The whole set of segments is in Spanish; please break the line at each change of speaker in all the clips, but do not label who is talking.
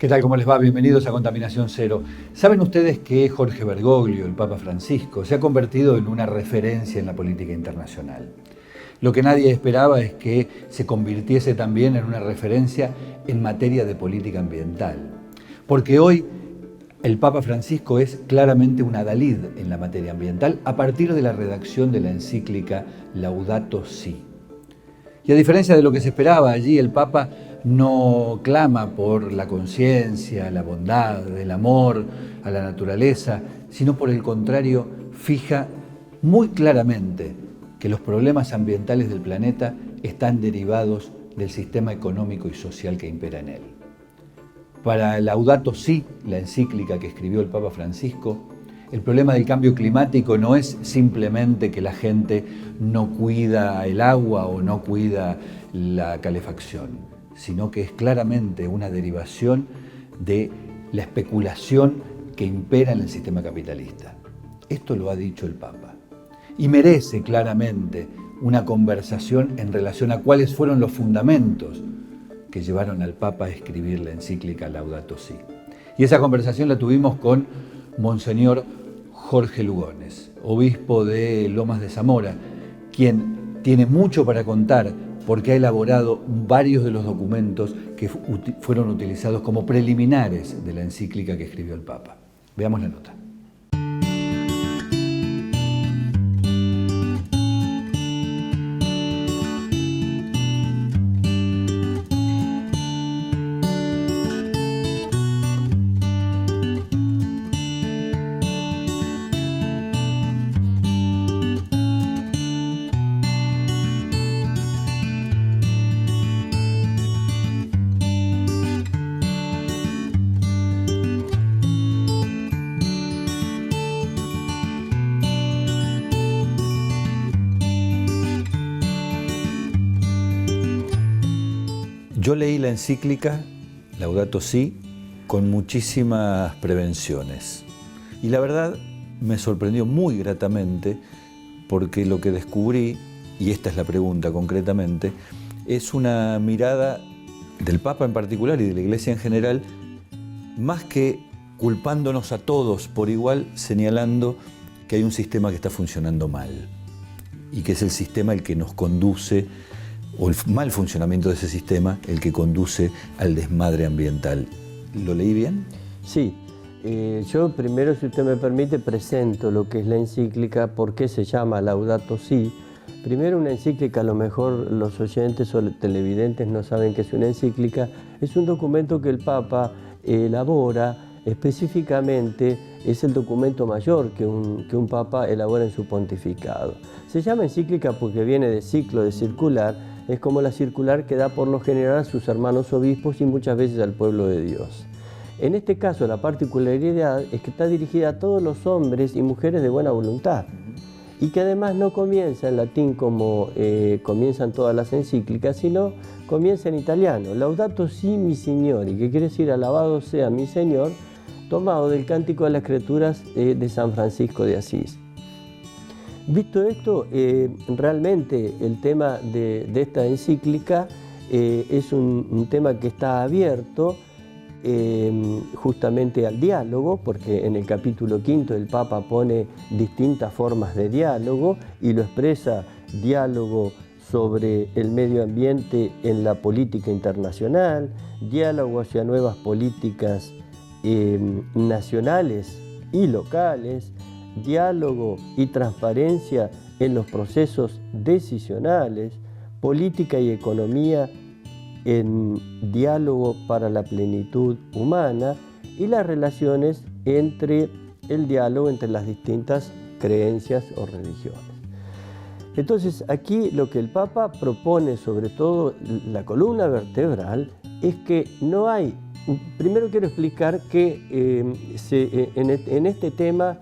¿Qué tal? ¿Cómo les va? Bienvenidos a Contaminación Cero. ¿Saben ustedes que Jorge Bergoglio, el Papa Francisco, se ha convertido en una referencia en la política internacional? Lo que nadie esperaba es que se convirtiese también en una referencia en materia de política ambiental. Porque hoy el Papa Francisco es claramente un adalid en la materia ambiental a partir de la redacción de la encíclica Laudato Si. Y a diferencia de lo que se esperaba allí, el Papa no clama por la conciencia, la bondad, el amor a la naturaleza, sino por el contrario, fija muy claramente que los problemas ambientales del planeta están derivados del sistema económico y social que impera en él. Para Laudato Si, la encíclica que escribió el Papa Francisco, el problema del cambio climático no es simplemente que la gente no cuida el agua o no cuida la calefacción, sino que es claramente una derivación de la especulación que impera en el sistema capitalista. Esto lo ha dicho el Papa. Y merece claramente una conversación en relación a cuáles fueron los fundamentos que llevaron al Papa a escribir la encíclica Laudato Si. Y esa conversación la tuvimos con Monseñor Jorge Lugones, obispo de Lomas de Zamora, quien tiene mucho para contar porque ha elaborado varios de los documentos que fueron utilizados como preliminares de la encíclica que escribió el Papa. Veamos la nota. Yo leí la encíclica Laudato Si con muchísimas prevenciones y la verdad me sorprendió muy gratamente porque lo que descubrí, y esta es la pregunta concretamente, es una mirada del Papa en particular y de la Iglesia en general, más que culpándonos a todos por igual, señalando que hay un sistema que está funcionando mal y que es el sistema el que nos conduce, o el mal funcionamiento de ese sistema, el que conduce al desmadre ambiental. ¿Lo leí bien?
Sí. Yo primero, si usted me permite, presento lo que es la encíclica, por qué se llama Laudato Si. Primero, una encíclica, a lo mejor los oyentes o televidentes no saben qué es una encíclica, es un documento que el Papa elabora específicamente, es el documento mayor que un Papa elabora en su pontificado. Se llama encíclica porque viene de ciclo, de circular. Es como la circular que da por lo general a sus hermanos obispos y muchas veces al pueblo de Dios. En este caso, la particularidad es que está dirigida a todos los hombres y mujeres de buena voluntad y que además no comienza en latín como comienzan todas las encíclicas, sino comienza en italiano. Laudato Si mi Signori, que quiere decir alabado sea mi Señor, tomado del Cántico de las Escrituras de San Francisco de Asís. Visto esto, realmente el tema de esta encíclica es un tema que está abierto justamente al diálogo, porque en el capítulo 5 el Papa pone distintas formas de diálogo y lo expresa: diálogo sobre el medio ambiente en la política internacional, diálogo hacia nuevas políticas nacionales y locales, diálogo y transparencia en los procesos decisionales, política y economía en diálogo para la plenitud humana y las relaciones entre el diálogo entre las distintas creencias o religiones. Entonces, aquí lo que el Papa propone, sobre todo la columna vertebral, es que no hay. Primero quiero explicar que en este tema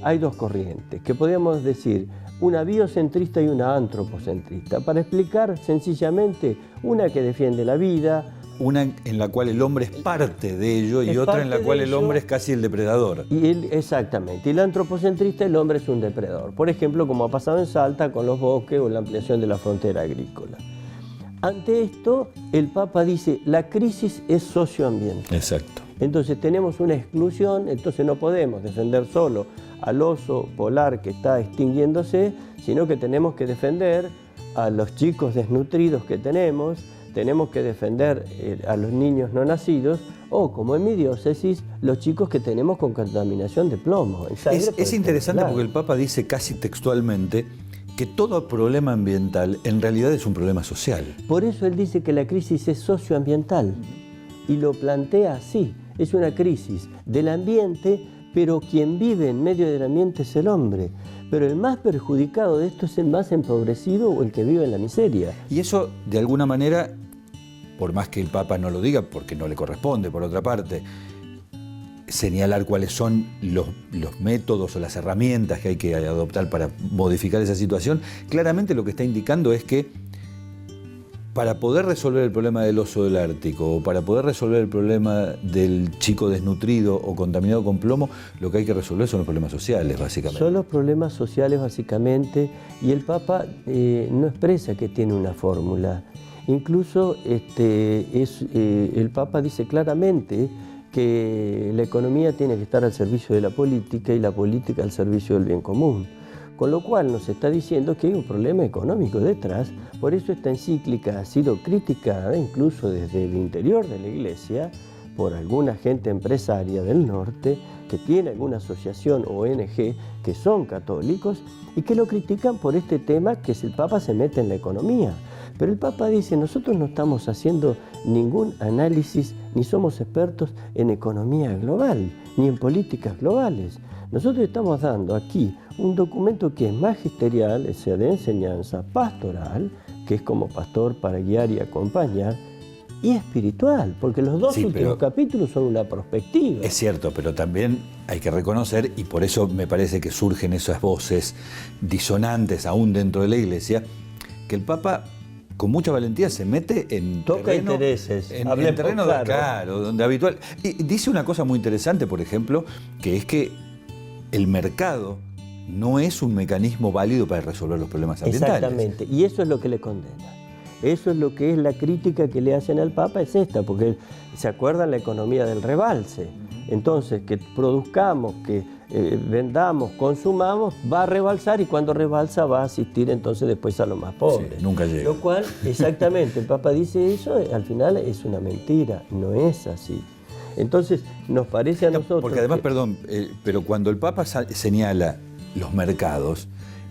hay dos corrientes, que podríamos decir una biocentrista y una antropocentrista, para explicar sencillamente una que defiende la vida,
Una en la cual el hombre es parte de ello y otra en la cual el hombre es casi el depredador.
Exactamente. Y la antropocentrista, el hombre es un depredador. Por ejemplo, como ha pasado en Salta con los bosques o la ampliación de la frontera agrícola. Ante esto, el Papa dice, la crisis es socioambiental.
Exacto.
Entonces tenemos una exclusión, entonces no podemos defender solo al oso polar que está extinguiéndose, sino que tenemos que defender a los chicos desnutridos que tenemos que defender a los niños no nacidos o, como en mi diócesis, los chicos que tenemos con contaminación de plomo.
Es interesante porque el Papa dice casi textualmente que todo problema ambiental en realidad es un problema social.
Por eso él dice que la crisis es socioambiental y lo plantea así. Es una crisis del ambiente, pero quien vive en medio del ambiente es el hombre. Pero el más perjudicado de esto es el más empobrecido o el que vive en la miseria.
Y eso, de alguna manera, por más que el Papa no lo diga, porque no le corresponde, por otra parte, señalar cuáles son los métodos o las herramientas que hay que adoptar para modificar esa situación, claramente lo que está indicando es que para poder resolver el problema del oso del Ártico o para poder resolver el problema del chico desnutrido o contaminado con plomo, lo que hay que resolver son los problemas sociales, básicamente.
Son los problemas sociales, básicamente, y el Papa no expresa que tiene una fórmula. Incluso el Papa dice claramente que la economía tiene que estar al servicio de la política y la política al servicio del bien común. Con lo cual nos está diciendo que hay un problema económico detrás. Por eso esta encíclica ha sido criticada incluso desde el interior de la Iglesia por alguna gente empresaria del norte que tiene alguna asociación o ONG que son católicos y que lo critican por este tema que el Papa se mete en la economía. Pero el Papa dice, nosotros no estamos haciendo ningún análisis ni somos expertos en economía global ni en políticas globales. Nosotros estamos dando aquí un documento que es magisterial, es decir, de enseñanza pastoral, que es como pastor para guiar y acompañar, y espiritual, porque los dos últimos capítulos son una perspectiva.
Es cierto, pero también hay que reconocer, y por eso me parece que surgen esas voces disonantes aún dentro de la Iglesia, que el Papa con mucha valentía se mete en terreno,
intereses,
en terreno claro, donde habitual. Y dice una cosa muy interesante, por ejemplo, que es que el mercado no es un mecanismo válido para resolver los problemas ambientales.
Exactamente, y eso es lo que le condena. Eso es lo que es la crítica que le hacen al Papa, es esta, porque se acuerdan la economía del rebalse. Entonces, que produzcamos, que vendamos, consumamos, va a rebalsar y cuando rebalsa va a asistir entonces después a los más pobres.
Sí, nunca llega.
Lo cual, exactamente, el Papa dice eso, al final es una mentira, no es así. Entonces, nos parece a nosotros...
Porque además, perdón, pero cuando el Papa señala los mercados,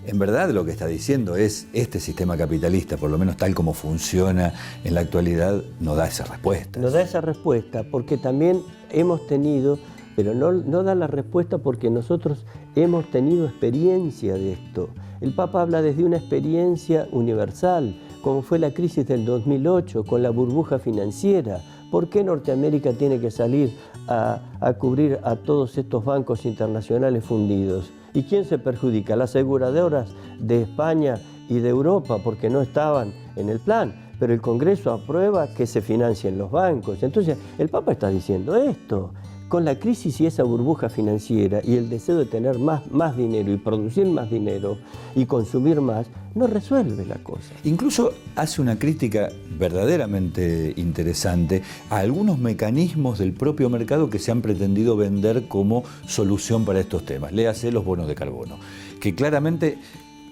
en verdad lo que está diciendo es este sistema capitalista, por lo menos tal como funciona en la actualidad, no da esa respuesta.
No da esa respuesta porque también hemos tenido, pero no da la respuesta porque nosotros hemos tenido experiencia de esto. El Papa habla desde una experiencia universal, como fue la crisis del 2008 con la burbuja financiera. ¿Por qué Norteamérica tiene que salir a cubrir a todos estos bancos internacionales fundidos? ¿Y quién se perjudica? Las aseguradoras de España y de Europa porque no estaban en el plan, pero el Congreso aprueba que se financien los bancos. Entonces, el Papa está diciendo esto. Con la crisis y esa burbuja financiera y el deseo de tener más dinero y producir más dinero y consumir más, no resuelve la cosa.
Incluso hace una crítica verdaderamente interesante a algunos mecanismos del propio mercado que se han pretendido vender como solución para estos temas. Léase los bonos de carbono, que claramente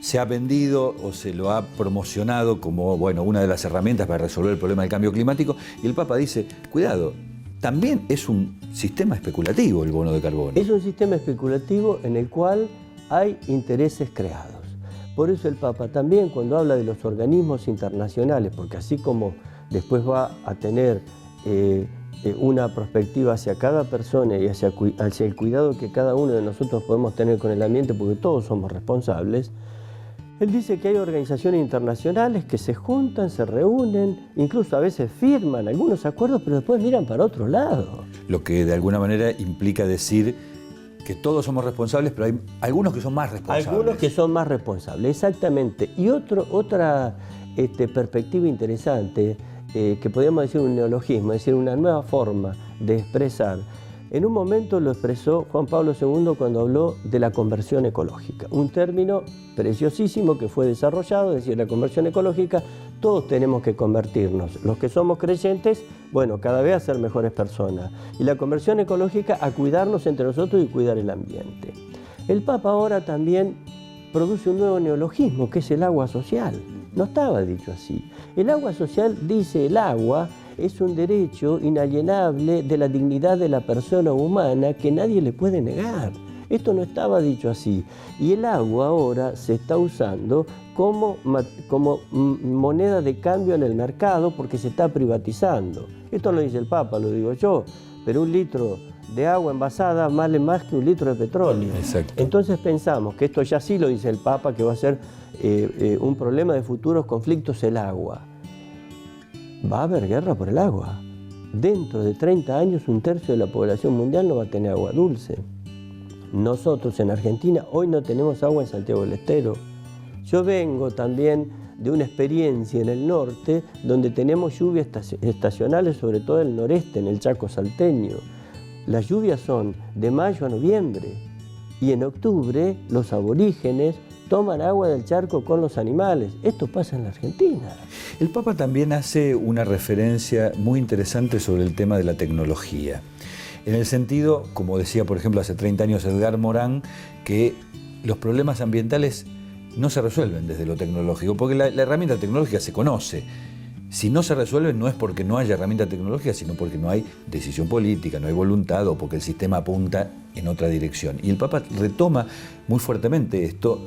se ha vendido o se lo ha promocionado como una de las herramientas para resolver el problema del cambio climático, y el Papa dice, cuidado, también es un sistema especulativo el bono de carbono.
Es un sistema especulativo en el cual hay intereses creados. Por eso el Papa también, cuando habla de los organismos internacionales, porque así como después va a tener una perspectiva hacia cada persona y hacia el cuidado que cada uno de nosotros podemos tener con el ambiente, porque todos somos responsables, él dice que hay organizaciones internacionales que se juntan, se reúnen, incluso a veces firman algunos acuerdos, pero después miran para otro lado.
Lo que de alguna manera implica decir que todos somos responsables, pero hay algunos que son más responsables.
Algunos que son más responsables, exactamente. Y otra perspectiva interesante, que podríamos decir un neologismo, es decir, una nueva forma de expresar. En un momento lo expresó Juan Pablo II cuando habló de la conversión ecológica, un término preciosísimo que fue desarrollado, es decir, la conversión ecológica Todos tenemos que convertirnos. Los que somos creyentes, bueno, cada vez a ser mejores personas. Y la conversión ecológica a cuidarnos entre nosotros y cuidar el ambiente. El Papa ahora también produce un nuevo neologismo, que es el agua social. No estaba dicho así. El agua social, dice, el agua es un derecho inalienable de la dignidad de la persona humana que nadie le puede negar. Esto no estaba dicho así. Y el agua ahora se está usando como moneda de cambio en el mercado porque se está privatizando. Esto lo dice el Papa, lo digo yo, pero un litro de agua envasada vale más que un litro de petróleo.
Exacto.
Entonces pensamos que esto ya sí lo dice el Papa, que va a ser un problema de futuros conflictos el agua. Va a haber guerra por el agua. Dentro de 30 años, 1/3 de la población mundial no va a tener agua dulce. Nosotros en Argentina hoy no tenemos agua en Santiago del Estero. Yo vengo también de una experiencia en el norte donde tenemos lluvias estacionales, sobre todo en el noreste, en el Chaco salteño. Las lluvias son de mayo a noviembre y en octubre los aborígenes toman agua del charco con los animales. Esto pasa en la Argentina.
El Papa también hace una referencia muy interesante sobre el tema de la tecnología. En el sentido, como decía por ejemplo hace 30 años Edgar Morán, que los problemas ambientales no se resuelven desde lo tecnológico, porque la herramienta tecnológica se conoce. Si no se resuelven no es porque no haya herramienta tecnológica, sino porque no hay decisión política, no hay voluntad o porque el sistema apunta en otra dirección. Y el Papa retoma muy fuertemente esto,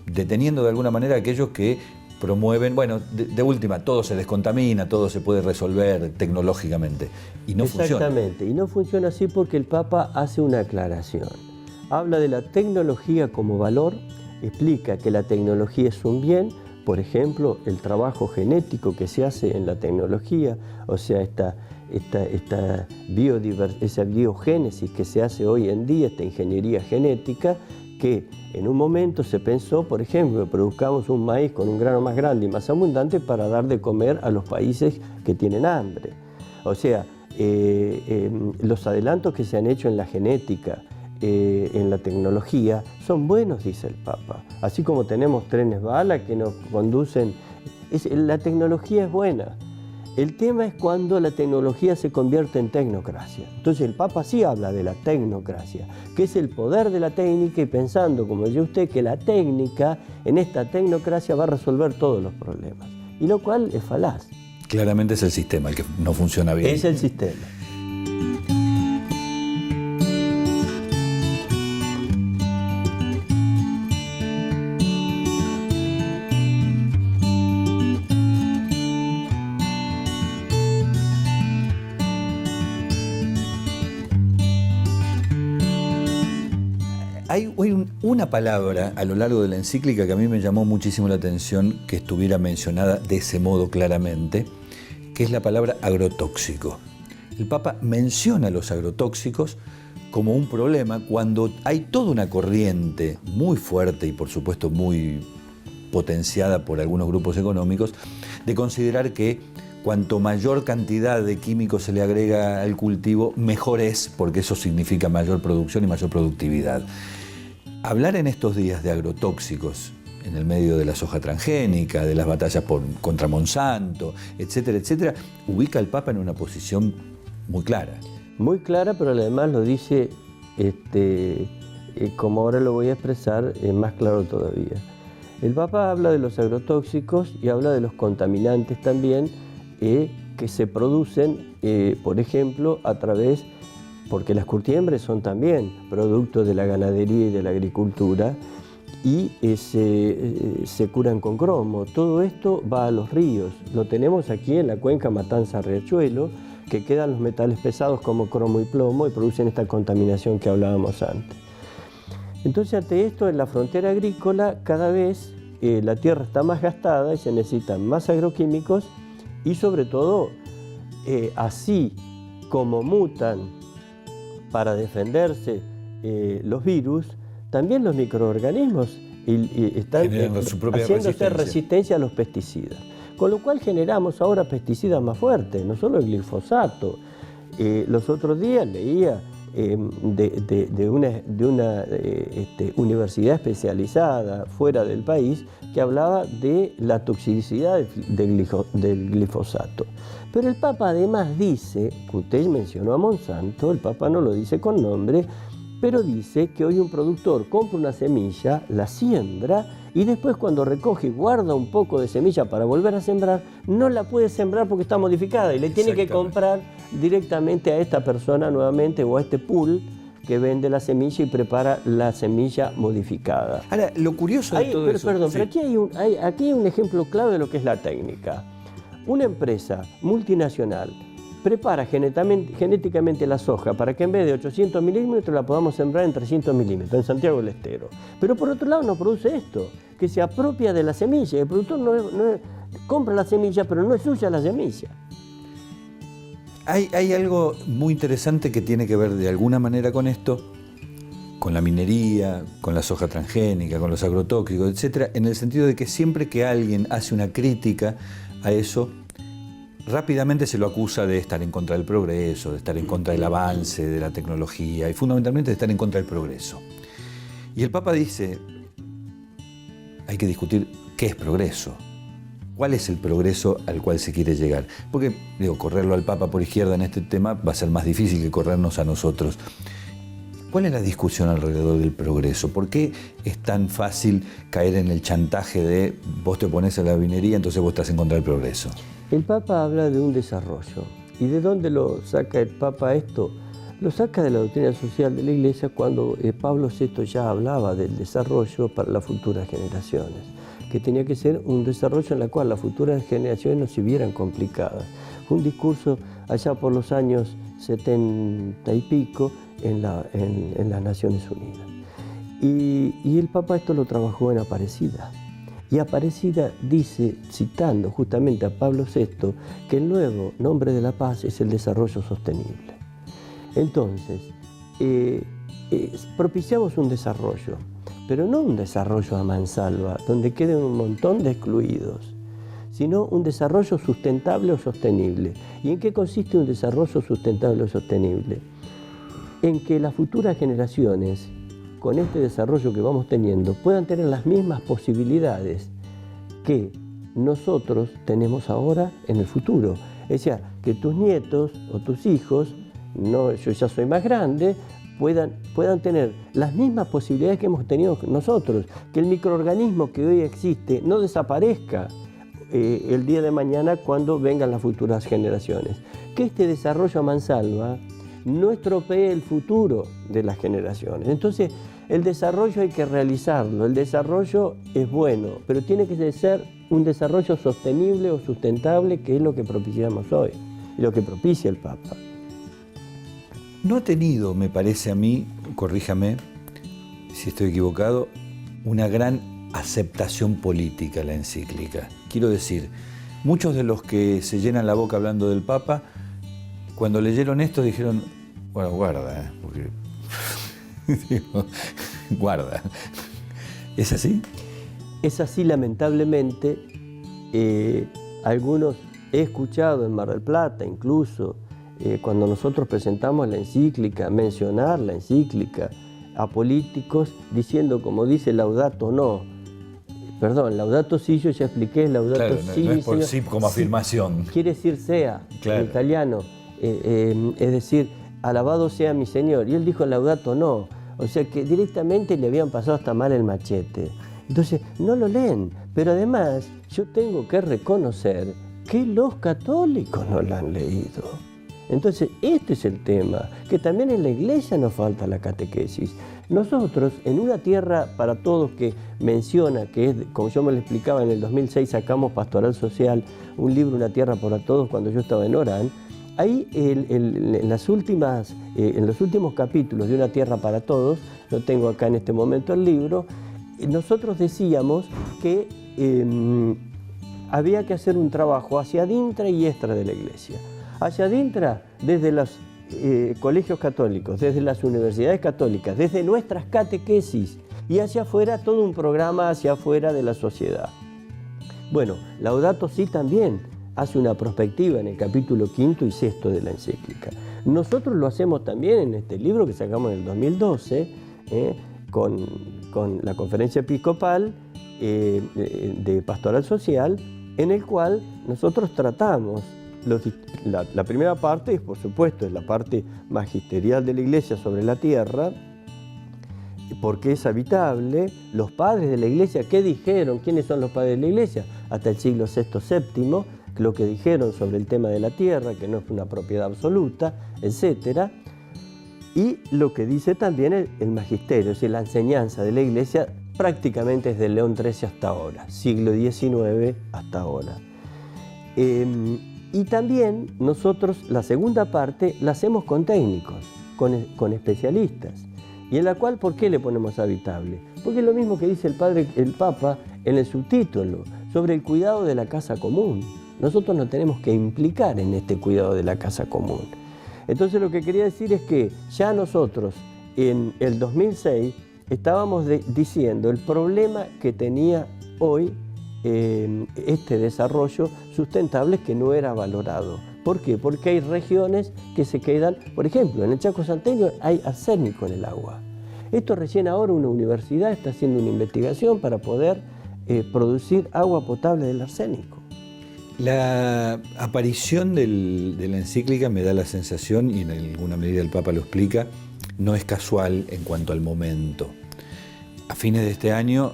deteniendo de alguna manera a aquellos que promueven, bueno, de última, todo se descontamina, todo se puede resolver tecnológicamente. Y no funciona.
Exactamente, y no funciona así porque el Papa hace una aclaración. Habla de la tecnología como valor, explica que la tecnología es un bien, por ejemplo, el trabajo genético que se hace en la tecnología, o sea, esa biogénesis que se hace hoy en día, esta ingeniería genética, que en un momento se pensó, por ejemplo, que produzcamos un maíz con un grano más grande y más abundante para dar de comer a los países que tienen hambre. O sea, los adelantos que se han hecho en la genética, en la tecnología, son buenos, dice el Papa. Así como tenemos trenes bala que nos conducen, la tecnología es buena. El tema es cuando la tecnología se convierte en tecnocracia. Entonces el Papa sí habla de la tecnocracia, que es el poder de la técnica y pensando, como decía usted, que la técnica en esta tecnocracia va a resolver todos los problemas. Y lo cual es falaz.
Claramente es el sistema el que no funciona bien.
Es el sistema.
Hay una palabra a lo largo de la encíclica que a mí me llamó muchísimo la atención que estuviera mencionada de ese modo claramente, que es la palabra agrotóxico. El Papa menciona los agrotóxicos como un problema cuando hay toda una corriente muy fuerte y por supuesto muy potenciada por algunos grupos económicos de considerar que cuanto mayor cantidad de químicos se le agrega al cultivo, mejor es, porque eso significa mayor producción y mayor productividad. Hablar en estos días de agrotóxicos, en el medio de la soja transgénica, de las batallas contra Monsanto, etcétera, etcétera, ubica al Papa en una posición muy clara.
Muy clara, pero además lo dice, como ahora lo voy a expresar, más claro todavía. El Papa habla de los agrotóxicos y habla de los contaminantes también, que se producen, por ejemplo, a través, porque las curtiembres son también productos de la ganadería y de la agricultura, y se curan con cromo. Todo esto va a los ríos. Lo tenemos aquí en la cuenca Matanza-Riachuelo, que quedan los metales pesados como cromo y plomo y producen esta contaminación que hablábamos antes. Entonces, ante esto, en la frontera agrícola, cada vez la tierra está más gastada y se necesitan más agroquímicos y, sobre todo, así como mutan para defenderse los virus, también los microorganismos están haciéndose resistencia a los pesticidas. Con lo cual generamos ahora pesticidas más fuertes, no solo el glifosato. Los otros días leía de una universidad especializada fuera del país que hablaba de la toxicidad del glifosato. Pero el Papa además dice, que usted mencionó a Monsanto, el Papa no lo dice con nombre, pero dice que hoy un productor compra una semilla, la siembra y después cuando recoge y guarda un poco de semilla para volver a sembrar, no la puede sembrar porque está modificada y le tiene que comprar directamente a esta persona nuevamente o a este pool que vende la semilla y prepara la semilla modificada.
Ahora, lo curioso de todo eso...
Perdón, pero aquí hay un ejemplo clave de lo que es la técnica. Una empresa multinacional prepara genéticamente la soja para que en vez de 800 milímetros la podamos sembrar en 300 milímetros, en Santiago del Estero. Pero por otro lado no produce esto, que se apropia de la semilla. El productor compra la semilla, pero no es suya la semilla.
Hay algo muy interesante que tiene que ver de alguna manera con esto, con la minería, con la soja transgénica, con los agrotóxicos, etcétera, en el sentido de que siempre que alguien hace una crítica a eso, rápidamente se lo acusa de estar en contra del progreso, de estar en contra del avance de la tecnología y fundamentalmente de estar en contra del progreso. Y el Papa dice, hay que discutir qué es progreso, cuál es el progreso al cual se quiere llegar. Porque, correrlo al Papa por izquierda en este tema va a ser más difícil que corrernos a nosotros. ¿Cuál es la discusión alrededor del progreso? ¿Por qué es tan fácil caer en el chantaje de vos te opones a la minería, entonces vos estás en contra del progreso?
El Papa habla de un desarrollo. ¿Y de dónde lo saca el Papa esto? Lo saca de la doctrina social de la Iglesia cuando Pablo VI ya hablaba del desarrollo para las futuras generaciones, que tenía que ser un desarrollo en el cual las futuras generaciones no se vieran complicadas. Fue un discurso allá por los años 70 y pico en las Naciones Unidas. Y el Papa esto lo trabajó en Aparecida. Y Aparecida dice, citando justamente a Pablo VI, que el nuevo nombre de la paz es el desarrollo sostenible. Entonces, propiciamos un desarrollo, pero no un desarrollo a mansalva, donde queden un montón de excluidos, sino un desarrollo sustentable o sostenible. ¿Y en qué consiste un desarrollo sustentable o sostenible? En que las futuras generaciones, con este desarrollo que vamos teniendo, puedan tener las mismas posibilidades que nosotros tenemos ahora en el futuro. Es decir, que tus nietos o tus hijos, yo ya soy más grande, puedan tener las mismas posibilidades que hemos tenido nosotros, que el microorganismo que hoy existe no desaparezca el día de mañana cuando vengan las futuras generaciones. Que este desarrollo a mansalva no estropee el futuro de las generaciones. Entonces, el desarrollo hay que realizarlo, el desarrollo es bueno, pero tiene que ser un desarrollo sostenible o sustentable, que es lo que propiciamos hoy, y lo que propicia el Papa.
No ha tenido, me parece a mí, corríjame si estoy equivocado, una gran aceptación política la encíclica. Quiero decir, muchos de los que se llenan la boca hablando del Papa, cuando leyeron esto dijeron, bueno, guarda, porque... digo, guarda. ¿Es así?
Es así, lamentablemente. Algunos he escuchado en Mar del Plata, incluso, cuando nosotros presentamos la encíclica, mencionar la encíclica a políticos diciendo, como dice Laudato no. Perdón, Laudato si yo ya expliqué, Laudato
claro,
si.
No es por sí como afirmación.
Quiere decir sea,
claro.
En italiano. Es decir, alabado sea mi Señor. Y él dijo Laudato no. O sea que directamente le habían pasado hasta mal el machete. Entonces, no lo leen. Pero además, yo tengo que reconocer que los católicos no lo han leído. Entonces, este es el tema, que también en la Iglesia nos falta la catequesis. Nosotros, en Una Tierra para Todos, que menciona, que es, como yo me lo explicaba, en el 2006 sacamos Pastoral Social, un libro, Una Tierra para Todos, cuando yo estaba en Orán. Ahí, en los últimos capítulos de Una Tierra para Todos, lo tengo acá en este momento el libro, nosotros decíamos que había que hacer un trabajo hacia adintra y extra de la Iglesia. Hacia adintra, desde los colegios católicos, desde las universidades católicas, desde nuestras catequesis, y hacia afuera todo un programa hacia afuera de la sociedad. Bueno, Laudato si también hace una prospectiva en el capítulo 5 y 6 de la encíclica. Nosotros lo hacemos también en este libro que sacamos en el 2012, con la conferencia episcopal de Pastoral Social, en el cual nosotros tratamos la primera parte, por supuesto, es la parte magisterial de la Iglesia sobre la tierra, porque es habitable. Los padres de la Iglesia, ¿qué dijeron? ¿Quiénes son los padres de la Iglesia? Hasta el siglo VI, VII, lo que dijeron sobre el tema de la tierra, que no es una propiedad absoluta, etc. Y lo que dice también el magisterio, es decir, la enseñanza de la Iglesia prácticamente desde León XIII hasta ahora, siglo XIX hasta ahora. Y también nosotros la segunda parte la hacemos con técnicos, con especialistas. Y en la cual, ¿por qué le ponemos habitable? Porque es lo mismo que dice el Papa en el subtítulo, sobre el cuidado de la casa común. Nosotros nos tenemos que implicar en este cuidado de la casa común. Entonces lo que quería decir es que ya nosotros en el 2006 estábamos diciendo el problema que tenía hoy este desarrollo sustentable que no era valorado. ¿Por qué? Porque hay regiones que se quedan, por ejemplo, en el Chaco Salteño hay arsénico en el agua. Esto recién ahora una universidad está haciendo una investigación para poder producir agua potable del arsénico.
La aparición de la encíclica me da la sensación, y en alguna medida el Papa lo explica, no es casual en cuanto al momento. A fines de este año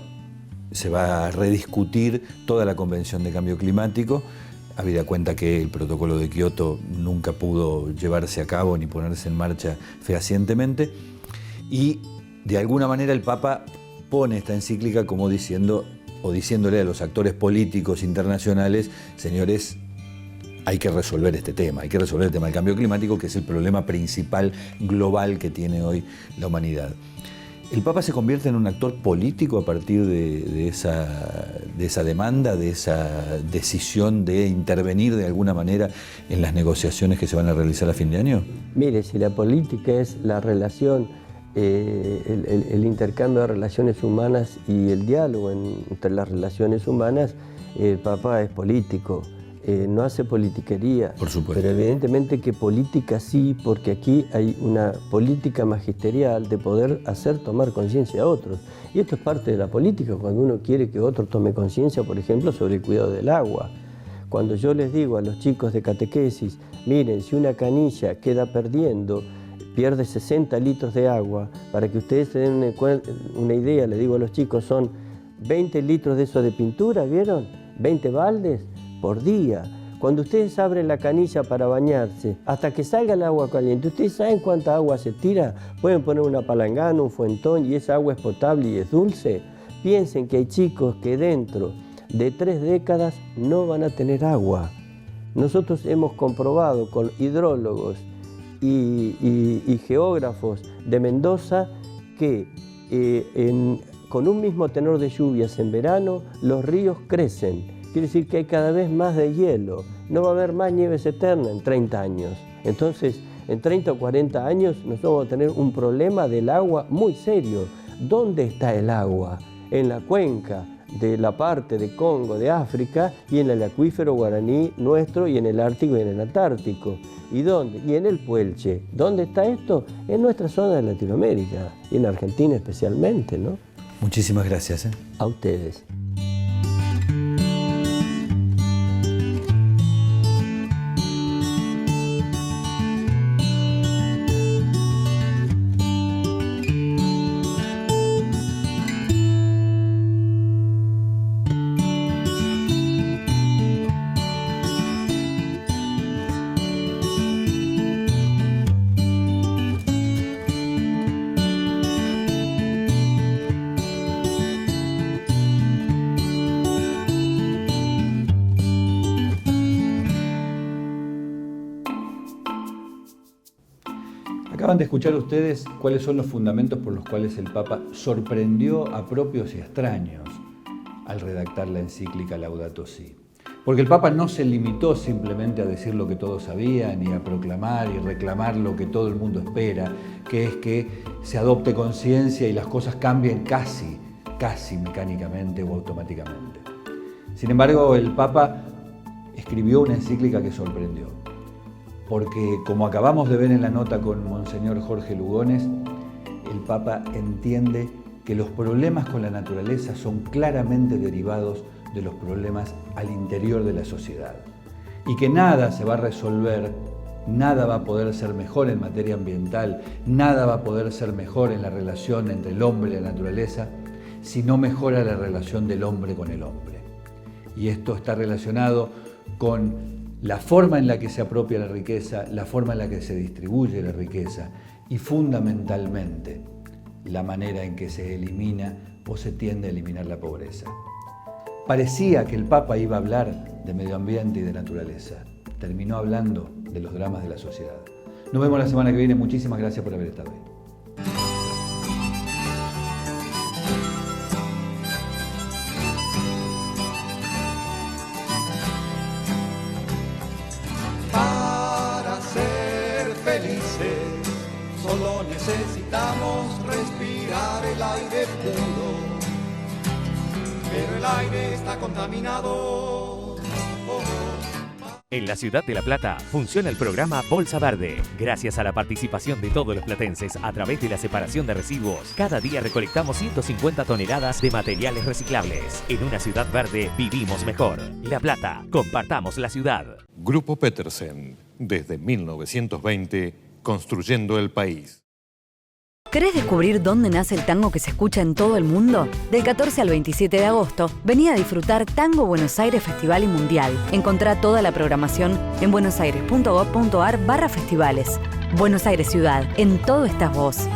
se va a rediscutir toda la Convención de Cambio Climático, habida cuenta que el protocolo de Kioto nunca pudo llevarse a cabo ni ponerse en marcha fehacientemente, y de alguna manera el Papa pone esta encíclica como diciéndole a los actores políticos internacionales: señores, hay que resolver este tema, hay que resolver el tema del cambio climático, que es el problema principal global que tiene hoy la humanidad. ¿El Papa se convierte en un actor político a partir de esa demanda, de esa decisión de intervenir de alguna manera en las negociaciones que se van a realizar a fin de año?
Mire, si la política es la relación, el intercambio de relaciones humanas y el diálogo entre las relaciones humanas, el Papa es político. No hace politiquería,
por supuesto,
pero evidentemente que política sí, porque aquí hay una política magisterial de poder hacer tomar conciencia a otros. Y esto es parte de la política, cuando uno quiere que otro tome conciencia, por ejemplo, sobre el cuidado del agua. Cuando yo les digo a los chicos de catequesis, miren, si una canilla queda pierde 60 litros de agua, para que ustedes se den una idea, le digo a los chicos, son 20 litros de eso de pintura, ¿vieron? 20 baldes por día. Cuando ustedes abren la canilla para bañarse, hasta que salga el agua caliente, ¿ustedes saben cuánta agua se tira? Pueden poner una palangana, un fuentón, y esa agua es potable y es dulce. Piensen que hay chicos que dentro de 3 décadas no van a tener agua. Nosotros hemos comprobado con hidrólogos y geógrafos de Mendoza que con un mismo tenor de lluvias en verano, los ríos crecen. Quiere decir que hay cada vez más de hielo. No va a haber más nieves eternas en 30 años. Entonces, en 30 o 40 años nosotros vamos a tener un problema del agua muy serio. ¿Dónde está el agua? En la cuenca de la parte de Congo, de África, y en el acuífero guaraní nuestro, y en el Ártico y en el Antártico. ¿Y dónde? Y en el Puelche. ¿Dónde está esto? En nuestra zona de Latinoamérica, y en Argentina especialmente, ¿no?
Muchísimas gracias.
A ustedes.
Acaban de escuchar ustedes cuáles son los fundamentos por los cuales el Papa sorprendió a propios y extraños al redactar la encíclica Laudato Si. Porque el Papa no se limitó simplemente a decir lo que todos sabían y a proclamar y reclamar lo que todo el mundo espera, que es que se adopte conciencia y las cosas cambien casi mecánicamente o automáticamente. Sin embargo, el Papa escribió una encíclica que sorprendió. Porque, como acabamos de ver en la nota con Monseñor Jorge Lugones, el Papa entiende que los problemas con la naturaleza son claramente derivados de los problemas al interior de la sociedad y que nada se va a resolver, nada va a poder ser mejor en materia ambiental, nada va a poder ser mejor en la relación entre el hombre y la naturaleza si no mejora la relación del hombre con el hombre. Y esto está relacionado con la forma en la que se apropia la riqueza, la forma en la que se distribuye la riqueza y fundamentalmente la manera en que se elimina o se tiende a eliminar la pobreza. Parecía que el Papa iba a hablar de medio ambiente y de naturaleza. Terminó hablando de los dramas de la sociedad. Nos vemos la semana que viene. Muchísimas gracias por haber estado ahí.
Para ser felices, solo necesitamos respirar el aire puro. Pero el aire está contaminado.
En la ciudad de La Plata funciona el programa Bolsa Verde. Gracias a la participación de todos los platenses a través de la separación de residuos, cada día recolectamos 150 toneladas de materiales reciclables. En una ciudad verde vivimos mejor. La Plata, compartamos la ciudad.
Grupo Petersen, desde 1920, construyendo el país.
¿Querés descubrir dónde nace el tango que se escucha en todo el mundo? Del 14 al 27 de agosto, vení a disfrutar Tango Buenos Aires Festival y Mundial. Encontrá toda la programación en buenosaires.gov.ar/festivales. Buenos Aires Ciudad, en todo estás vos.